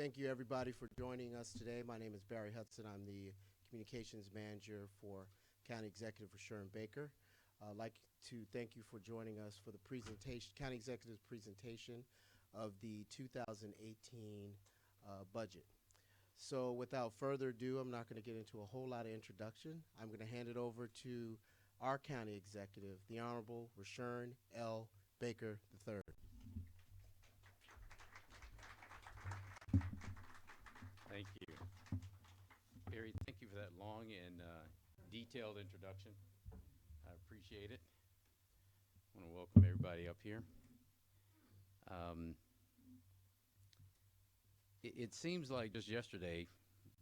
Thank you, everybody, for joining us today. My name is Barry Hudson. I'm the Communications Manager for County Executive Rushern Baker. I'd like to thank you for joining us for the presentation, County Executive's presentation of the 2018 budget. So without further ado, I'm not going to get into a whole lot of introduction. I'm going to hand it over to our County Executive, the Honorable Rushern L. Baker III. Thank you. Barry, thank you for that long and detailed introduction. I appreciate it. I want to welcome everybody up here. It seems like just yesterday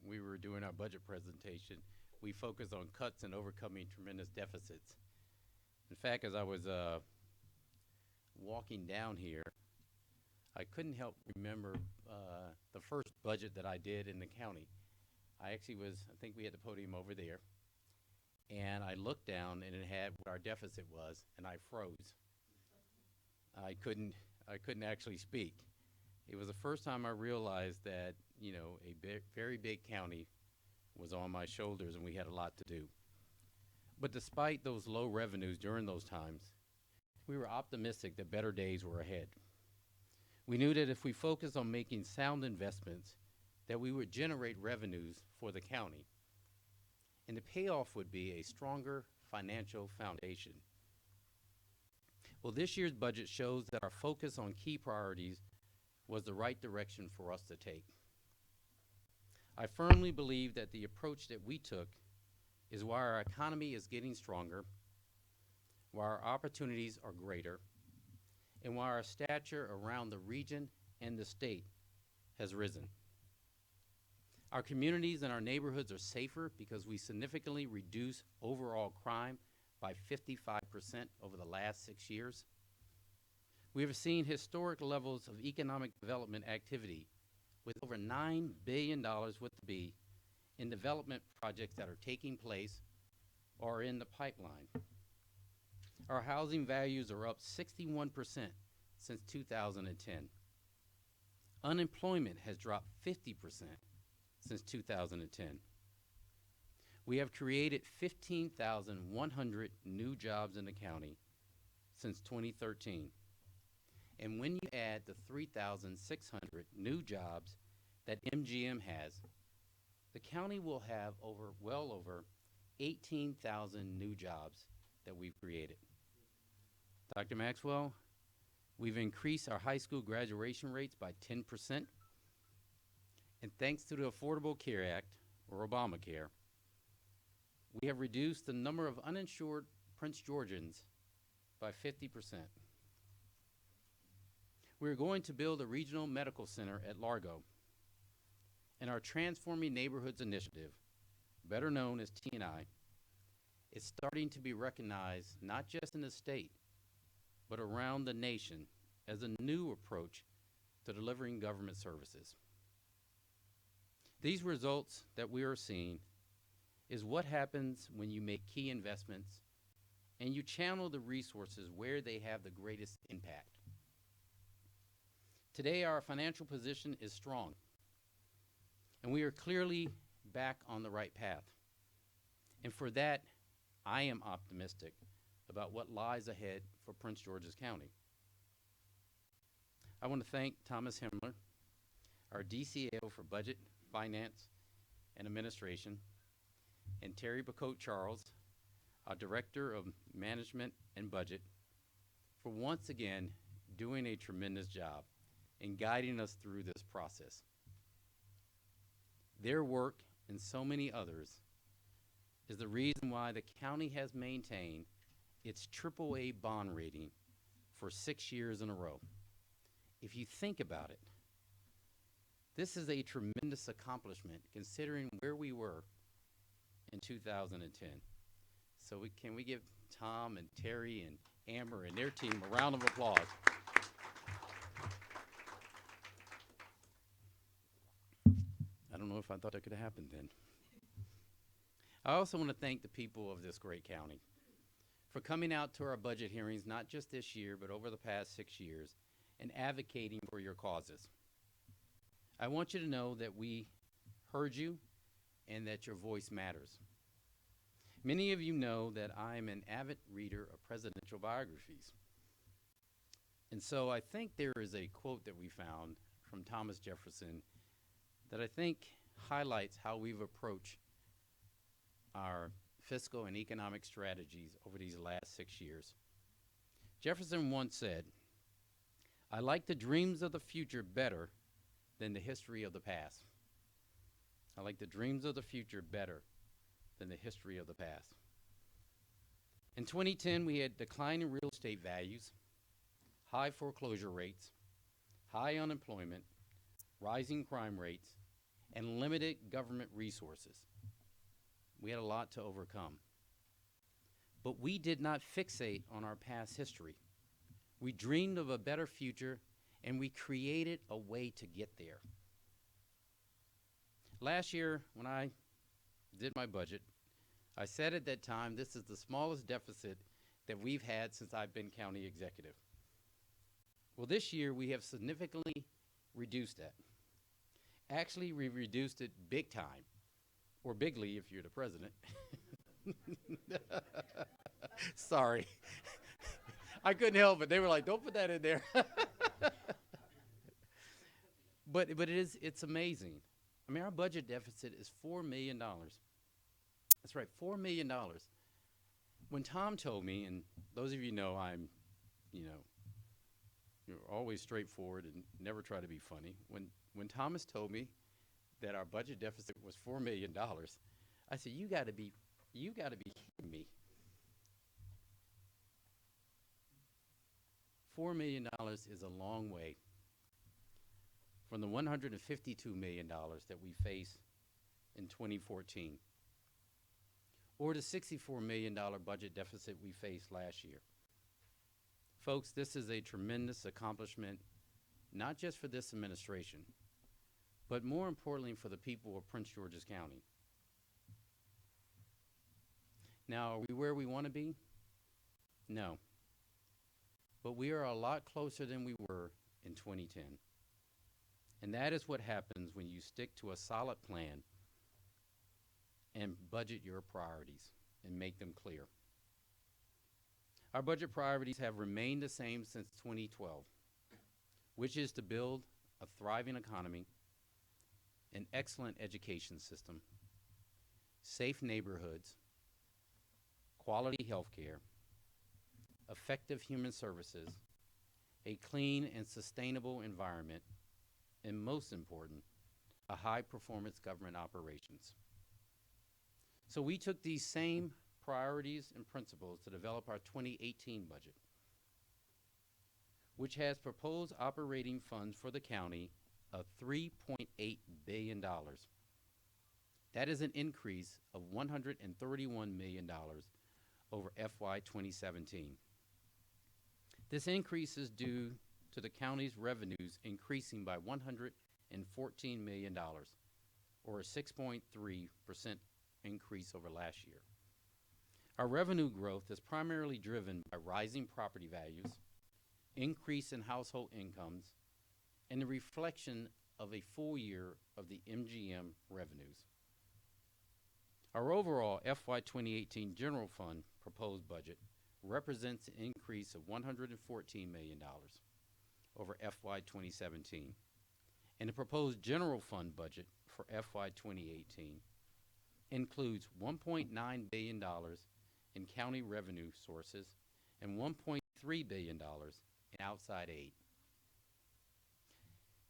we were doing our budget presentation. We focused on cuts and overcoming tremendous deficits. In fact, as I was walking down here, I couldn't help remember the first budget that I did in the county. I think we had the podium over there, and I looked down and it had what our deficit was, and I froze. I couldn't actually speak. It was the first time I realized that, you know, a very big county was on my shoulders and we had a lot to do. But despite those low revenues during those times, we were optimistic that better days were ahead. We knew that if we focused on making sound investments, that we would generate revenues for the county. And the payoff would be a stronger financial foundation. Well, this year's budget shows that our focus on key priorities was the right direction for us to take. I firmly believe that the approach that we took is why our economy is getting stronger, why our opportunities are greater, and why our stature around the region and the state has risen. Our communities and our neighborhoods are safer because we significantly reduce overall crime by 55% over the last 6 years. We have seen historic levels of economic development activity with over $9 billion with the B in development projects that are taking place or are in the pipeline. Our housing values are up 61% since 2010. Unemployment has dropped 50% since 2010. We have created 15,100 new jobs in the county since 2013. And when you add the 3,600 new jobs that MGM has, the county will have well over 18,000 new jobs that we've created. Dr. Maxwell, we've increased our high school graduation rates by 10%. And thanks to the Affordable Care Act, or Obamacare, we have reduced the number of uninsured Prince Georgians by 50%. We're going to build a regional medical center at Largo. And our Transforming Neighborhoods Initiative, better known as T&I, is starting to be recognized not just in the state, but around the nation as a new approach to delivering government services. These results that we are seeing is what happens when you make key investments and you channel the resources where they have the greatest impact. Today, our financial position is strong, and we are clearly back on the right path. And for that, I am optimistic about what lies ahead for Prince George's County. I want to thank Thomas Himmler, our DCAO for Budget, Finance, and Administration, and Terry Bacote Charles, our Director of Management and Budget, for once again doing a tremendous job in guiding us through this process. Their work and so many others is the reason why the county has maintained its AAA bond rating for 6 years in a row. If you think about it, this is a tremendous accomplishment considering where we were in 2010. So can we give Tom and Terry and Amber and their team a round of applause? I don't know if I thought that could have happened then. I also want to thank the people of this great county for coming out to our budget hearings, not just this year, but over the past 6 years, and advocating for your causes. I want you to know that we heard you and that your voice matters. Many of you know that I'm an avid reader of presidential biographies. And so I think there is a quote that we found from Thomas Jefferson that I think highlights how we've approached our fiscal and economic strategies over these last 6 years. Jefferson once said, "I like the dreams of the future better than the history of the past." I like the dreams of the future better than the history of the past. In 2010, we had declining real estate values, high foreclosure rates, high unemployment, rising crime rates, and limited government resources. We had a lot to overcome. But we did not fixate on our past history. We dreamed of a better future, and we created a way to get there. Last year, when I did my budget, I said at that time, this is the smallest deficit that we've had since I've been county executive. Well, this year, we have significantly reduced that. Actually, we reduced it big time, or bigly if you're the president. Sorry. I couldn't help it. They were like, don't put that in there. But it's amazing. I mean, our budget deficit is $4 million. That's right, $4 million. When Tom told me, and those of you know I'm, you're always straightforward and never try to be funny. When Thomas told me that our budget deficit was $4 million, I said, you got to be kidding me. $4 million is a long way from the $152 million that we faced in 2014, or the $64 million budget deficit we faced last year. Folks, this is a tremendous accomplishment, not just for this administration, but more importantly for the people of Prince George's County. Now, are we where we want to be? No. But we are a lot closer than we were in 2010. And that is what happens when you stick to a solid plan and budget your priorities and make them clear. Our budget priorities have remained the same since 2012, which is to build a thriving economy, an excellent education system, safe neighborhoods, quality health care, effective human services, a clean and sustainable environment, and most important, a high-performance government operations. So we took these same priorities and principles to develop our 2018 budget, which has proposed operating funds for the county of $3.8 billion. That is an increase of $131 million over FY 2017. This increase is due to the county's revenues increasing by $114 million, or a 6.3% increase over last year. Our revenue growth is primarily driven by rising property values, increase in household incomes, and the reflection of a full year of the MGM revenues. Our overall FY 2018 general fund proposed budget represents an increase of $114 million over FY 2017. And the proposed general fund budget for FY 2018 includes $1.9 billion in county revenue sources and $1.3 billion in outside aid.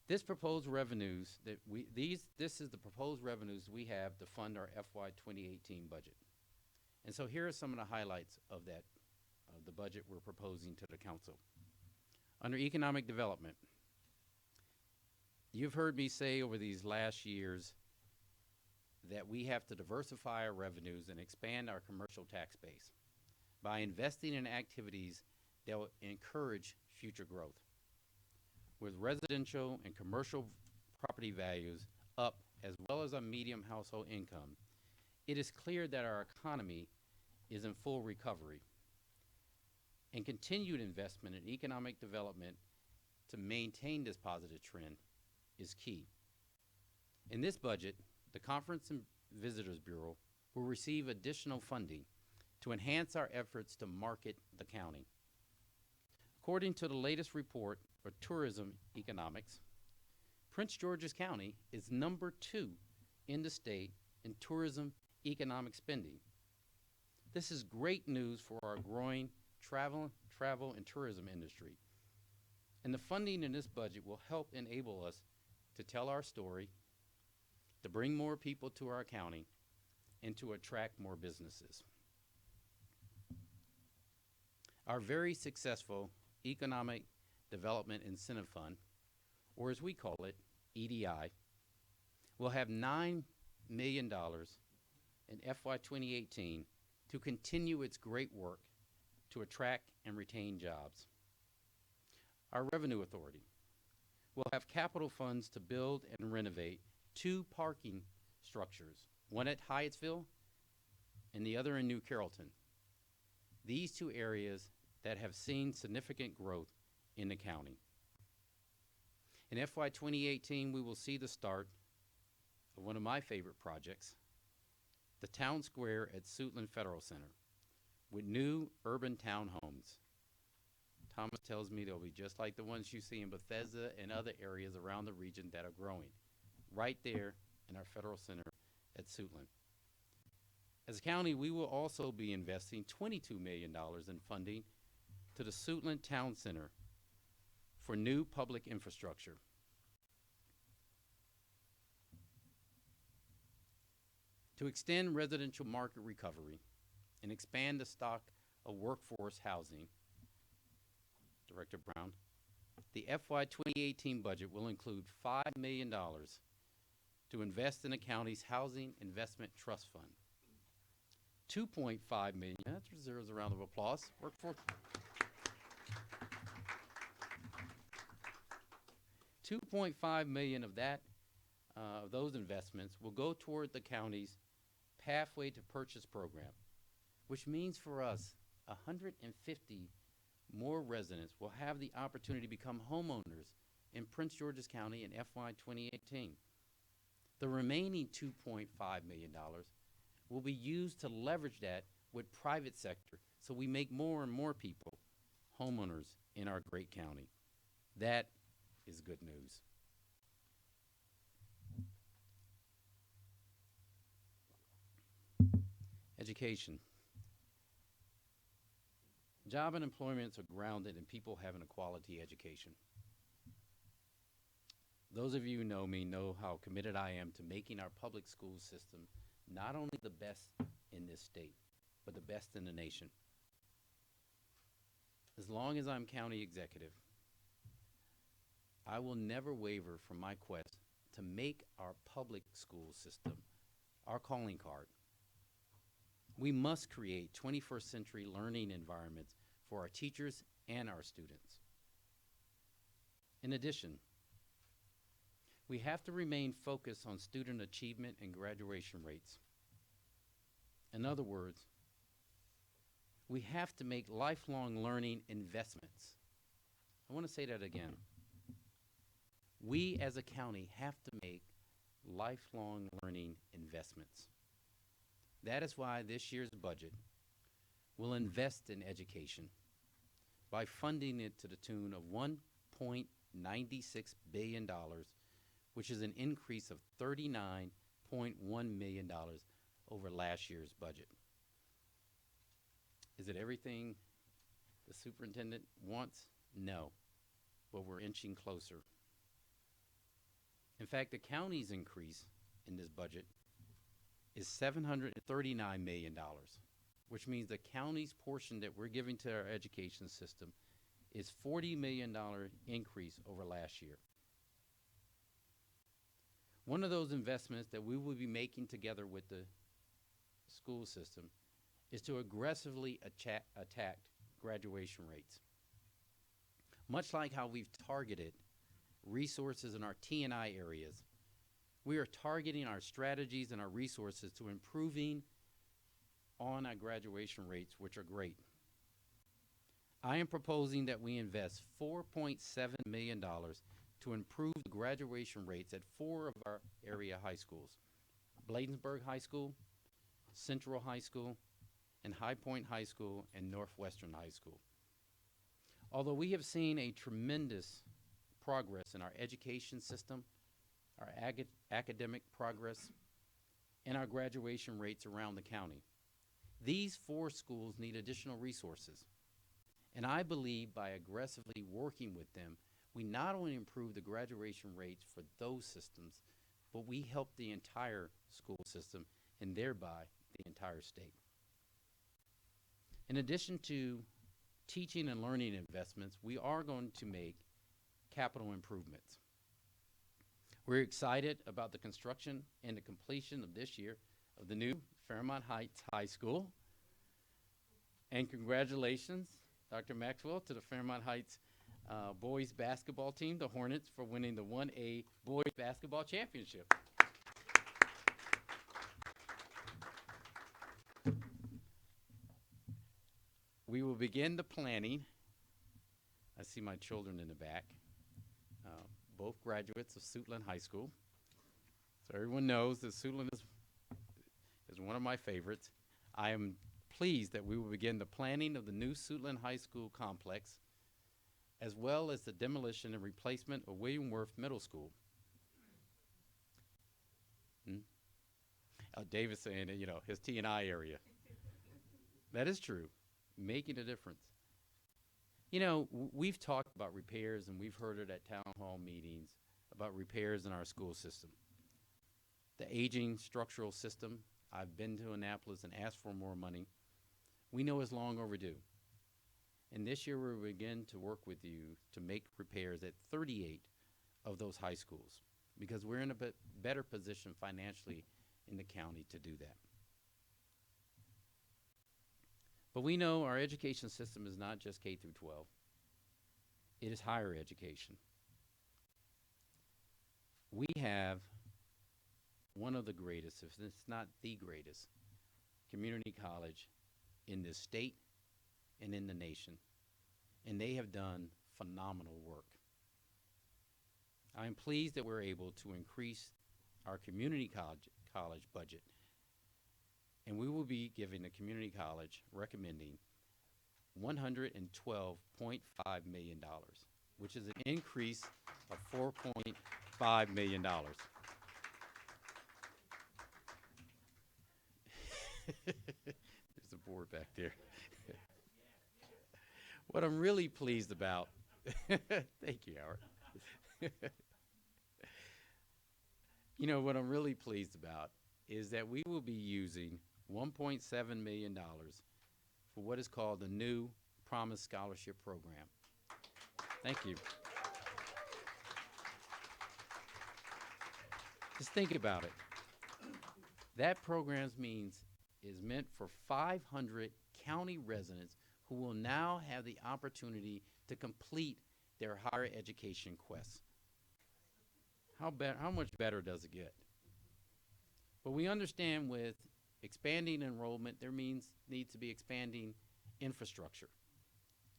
This is the proposed revenues we have to fund our FY 2018 budget. And so here are some of the highlights of that, the budget we're proposing to the council. Under economic development, you've heard me say over these last years that we have to diversify our revenues and expand our commercial tax base by investing in activities that will encourage future growth. With residential and commercial property values up, as well as our medium household income, it is clear that our economy is in full recovery. And continued investment in economic development to maintain this positive trend is key. In this budget, the Conference and Visitors Bureau will receive additional funding to enhance our efforts to market the county. According to the latest report for tourism economics, Prince George's County is #2 in the state in tourism economic spending. This is great news for our growing travel and tourism industry. And the funding in this budget will help enable us to tell our story, to bring more people to our county, and to attract more businesses. Our very successful Economic Development Incentive Fund, or as we call it, EDI, will have $9 million in FY 2018 to continue its great work to attract and retain jobs. Our Revenue Authority will have capital funds to build and renovate 2 parking structures, one at Hyattsville and the other in New Carrollton. These 2 areas that have seen significant growth in the county. In FY 2018, we will see the start of one of my favorite projects, the Town Square at Suitland Federal Center, with new urban townhomes. Thomas tells me they'll be just like the ones you see in Bethesda and other areas around the region that are growing, right there in our Federal Center at Suitland. As a county, we will also be investing $22 million in funding to the Suitland Town Center for new public infrastructure. To extend residential market recovery and expand the stock of workforce housing, Director Brown, the FY 2018 budget will include $5 million to invest in the county's Housing Investment Trust Fund. $2.5 million, that deserves a round of applause. Workforce. $2.5 million of that, those investments will go toward the county's Pathway to Purchase program, which means for us, 150 more residents will have the opportunity to become homeowners in Prince George's County in FY 2018. The remaining $2.5 million will be used to leverage that with private sector so we make more and more people homeowners in our great county. That is good news. Education. Job and employment are grounded in people having a quality education. Those of you who know me know how committed I am to making our public school system not only the best in this state, but the best in the nation. As long as I'm county executive, I will never waver from my quest to make our public school system our calling card. We must create 21st century learning environments for our teachers and our students. In addition, we have to remain focused on student achievement and graduation rates. In other words, we have to make lifelong learning investments. I want to say that again. We as a county have to make lifelong learning investments. That is why this year's budget will invest in education by funding it to the tune of $1.96 billion, which is an increase of $39.1 million over last year's budget. Is it everything the superintendent wants? No, but we're inching closer. In fact, the county's increase in this budget is $739 million, which means the county's portion that we're giving to our education system is $40 million increase over last year. One of those investments that we will be making together with the school system is to aggressively attack graduation rates. Much like how we've targeted resources in our T&I areas, we are targeting our strategies and our resources to improving on our graduation rates, which are great. I am proposing that we invest $4.7 million to improve the graduation rates at 4 of our area high schools: Bladensburg High School, Central High School, and High Point High School and Northwestern High School. Although we have seen a tremendous progress in our education system, our academic progress, and our graduation rates around the county, these 4 schools need additional resources. And I believe by aggressively working with them, we not only improve the graduation rates for those systems, but we help the entire school system and thereby the entire state. In addition to teaching and learning investments, we are going to make capital improvements. We're excited about the construction and the completion of this year of the new Fairmont Heights High School. And congratulations, Dr. Maxwell, to the Fairmont Heights boys basketball team, the Hornets, for winning the 1A boys basketball championship. We will begin the planning. I see my children in the back, both graduates of Suitland High School. So everyone knows that Suitland is one of my favorites. I am pleased that we will begin the planning of the new Suitland High School complex, as well as the demolition and replacement of William Worth Middle School. David's saying that, his T&I area. That is true, making a difference. We've talked about repairs, and we've heard it at town hall meetings about repairs in our school system. The aging structural system, I've been to Annapolis and asked for more money. We know it's long overdue. And this year we'll begin to work with you to make repairs at 38 of those high schools, because we're in a bit better position financially in the county to do that. But we know our education system is not just K through 12. It is higher education. We have one of the greatest, if it's not the greatest, community college in this state and in the nation. And they have done phenomenal work. I am pleased that we're able to increase our community college budget. And we will be giving the community college recommending $112.5 million, which is an increase of $4.5 million. There's a board back there. What I'm really pleased about, thank you, Howard. What I'm really pleased about is that we will be using $1.7 million for what is called the new Promise Scholarship Program. Thank you. Just think about it. That program is meant for 500 county residents who will now have the opportunity to complete their higher education quest. How much better does it get? But we understand with expanding enrollment, there needs to be expanding infrastructure.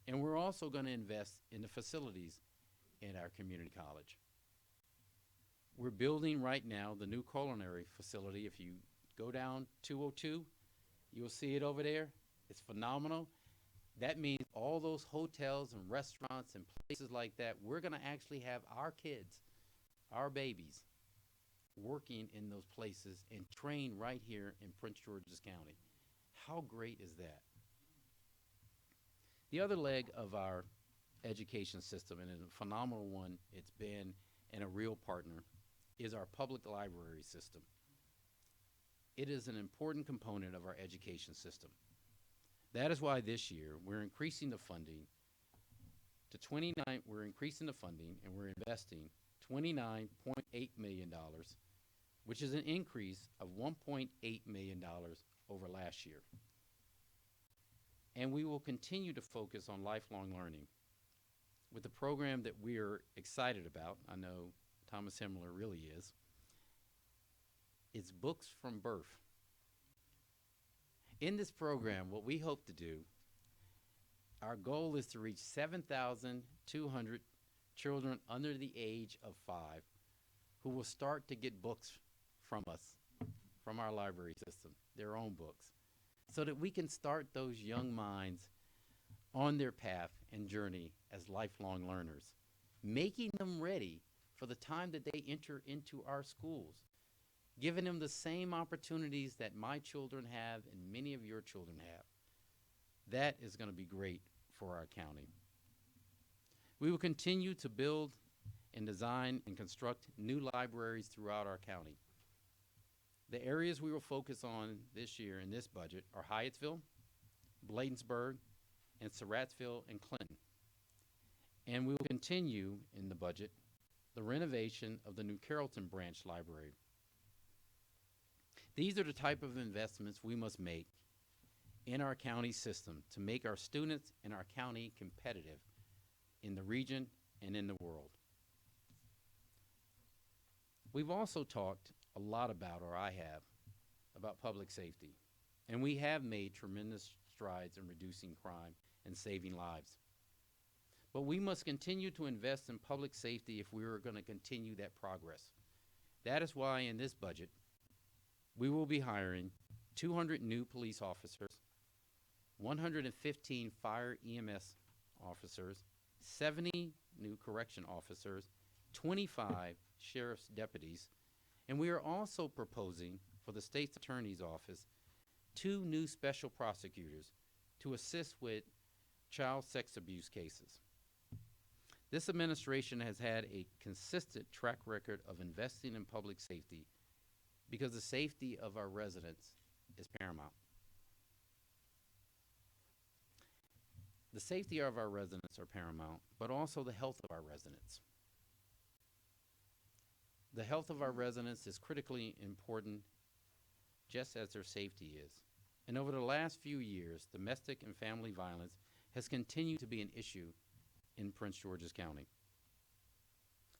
And we're also going to invest in the facilities in our community college. We're building right now the new culinary facility. If you go down 202, you'll see it over there. It's phenomenal. That means all those hotels and restaurants and places like that, we're going to actually have our kids, our babies, working in those places and train right here in Prince George's County. How great is that? The other leg of our education system, and a phenomenal one it's been, and a real partner, is our public library system. It is an important component of our education system. That is why this year we're increasing the funding to we're increasing the funding and we're investing $29.8 million, which is an increase of $1.8 million over last year. And we will continue to focus on lifelong learning with the program that we are excited about. I know Thomas Himmler really is. It's Books from Birth. In this program, what we hope to do, our goal is to reach 7,200 children under the age of 5 who will start to get books from us, from our library system, their own books, so that we can start those young minds on their path and journey as lifelong learners, making them ready for the time that they enter into our schools, giving them the same opportunities that my children have and many of your children have. That is going to be great for our county. We will continue to build and design and construct new libraries throughout our county. The areas we will focus on this year in this budget are Hyattsville, Bladensburg, and Surrattsville and Clinton. And we will continue in the budget the renovation of the new Carrollton Branch Library. These are the type of investments we must make in our county system to make our students and our county competitive in the region and in the world. We've also talked a lot about, or I have, about public safety. And we have made tremendous strides in reducing crime and saving lives. But we must continue to invest in public safety if we are going to continue that progress. That is why in this budget, we will be hiring 200 new police officers, 115 fire EMS officers, 70 new correction officers, 25 sheriff's deputies, and we are also proposing for the state's attorney's office 2 new special prosecutors to assist with child sex abuse cases. This administration has had a consistent track record of investing in public safety because the safety of our residents is paramount. The safety of our residents are paramount, but also the health of our residents. The health of our residents is critically important, just as their safety is. And over the last few years, domestic and family violence has continued to be an issue in Prince George's County.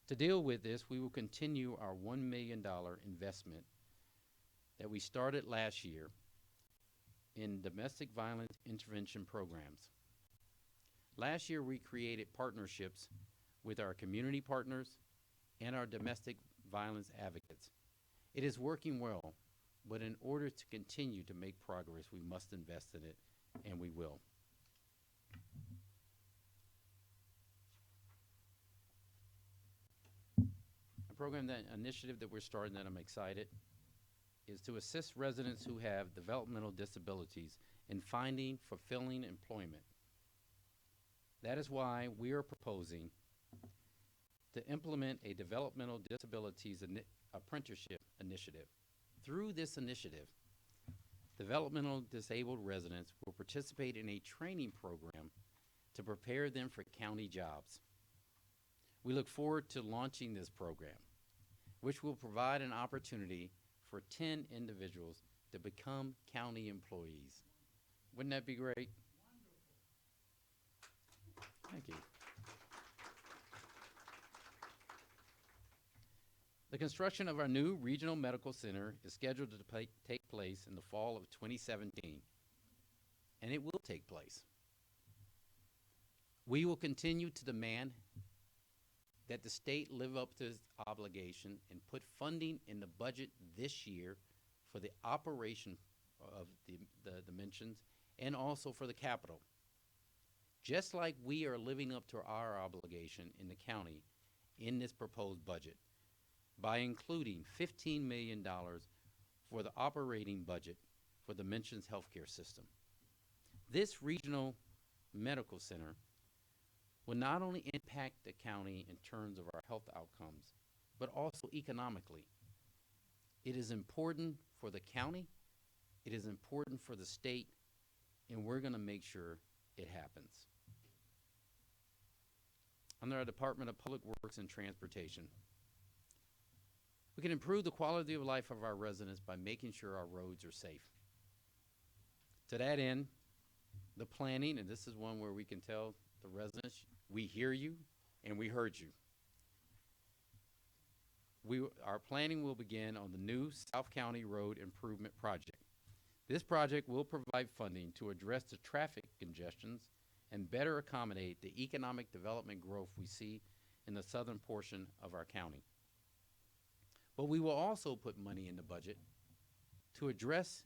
To deal with this, we will continue our $1 million investment that we started last year in domestic violence intervention programs. Last year, we created partnerships with our community partners and our domestic violence advocates. It is working well, but in order to continue to make progress, we must invest in it, and we will. A program, that initiative that we're starting that I'm excited, is to assist residents who have developmental disabilities in finding fulfilling employment. That is why we are proposing to implement a developmental disabilities apprenticeship initiative. Through this initiative, developmental disabled residents will participate in a training program to prepare them for county jobs. We look forward to launching this program, which will provide an opportunity for 10 individuals to become county employees. Wouldn't that be great? Thank you. The construction of our new regional medical center is scheduled to take place in the fall of 2017, and it will take place. We will continue to demand that the state live up to its obligation and put funding in the budget this year for the operation of the dimensions and also for the capital. Just like we are living up to our obligation in the county in this proposed budget by including $15 million for the operating budget for the Mentions healthcare system. This regional medical center will not only impact the county in terms of our health outcomes, but also economically. It is important for the county, it is important for the state, and we're going to make sure it happens. Under our Department of Public Works and Transportation, we can improve the quality of life of our residents by making sure our roads are safe. To that end, the planning, and this is one where we can tell the residents, we hear you and we heard you. Our planning will begin on the new South County Road Improvement Project. This project will provide funding to address the traffic congestions and better accommodate the economic development growth we see in the southern portion of our county. But we will also put money in the budget to address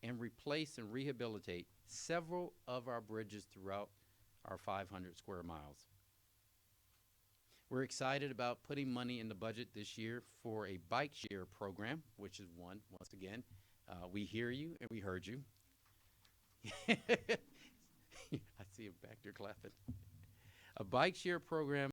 and replace and rehabilitate several of our bridges throughout our 500 square miles. We're excited about putting money in the budget this year for a bike share program, which is once again, we hear you and we heard you. I see him back there clapping. A bike share program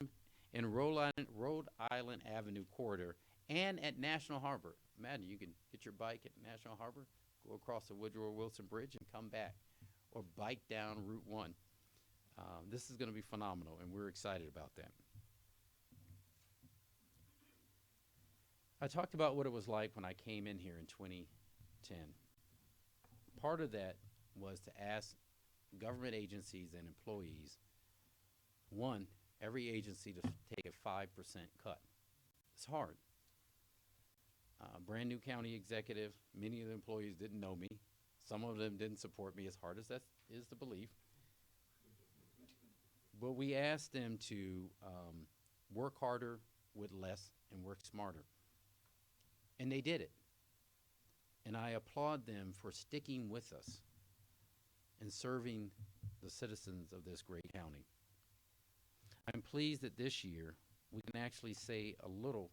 in Rhode Island Avenue corridor and at National Harbor. Imagine you can get your bike at National Harbor, go across the Woodrow Wilson Bridge and come back, or bike down Route 1. This is going to be phenomenal, and we're excited about that. I talked about what it was like when I came in here in 2010. Part of that was to ask government agencies and employees, one, every agency to take a 5% cut. It's hard. Brand new county executive, many of the employees didn't know me. Some of them didn't support me, as hard as that is to believe. But we asked them to work harder with less and work smarter. And they did it. And I applaud them for sticking with us and serving the citizens of this great county. I'm pleased that this year we can actually say a little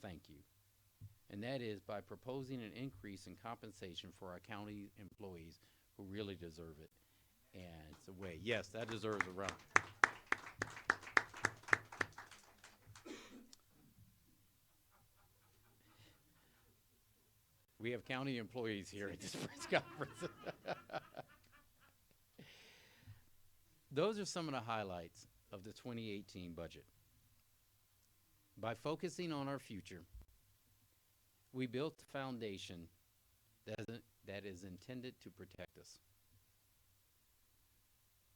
thank you. And that is by proposing an increase in compensation for our county employees who really deserve it. And it's a way, yes, that deserves a round. We have county employees here at this press conference. Those are some of the highlights of the 2018 budget. By focusing on our future, we built a foundation that is intended to protect us.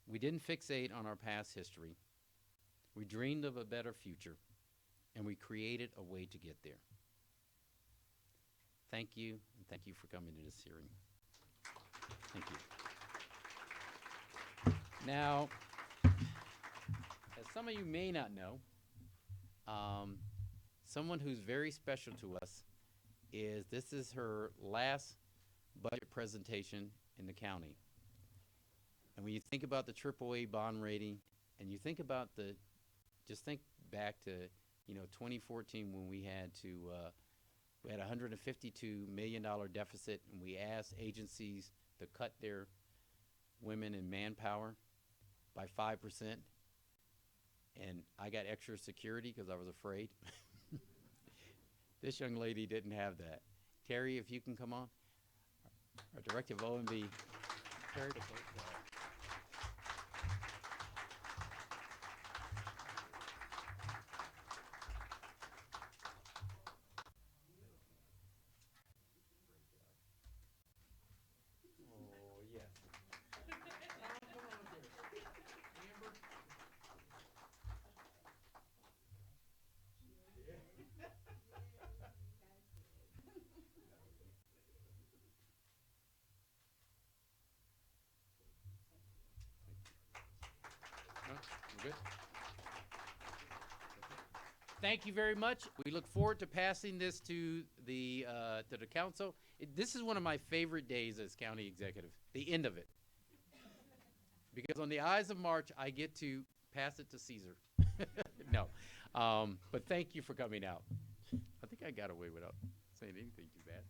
We didn't fixate on our past history. We dreamed of a better future, and we created a way to get there. Thank you, and thank you for coming to this hearing. Thank you. Now, as some of you may not know, someone who's very special to us this is her last budget presentation in the county. And when you think about the AAA bond rating, and you think about just think back to, 2014 when we had a $152 million deficit, and we asked agencies to cut their women and manpower by 5%. And I got extra security because I was afraid. This young lady didn't have that. Terry, if you can come on. Our director of OMB. Terry, good. Thank you very much. We look forward to passing this to the council. This is one of my favorite days as county executive, the end of it. Because on the Ides of March, I get to pass it to Caesar. No. But thank you for coming out. I think I got away without saying anything too bad.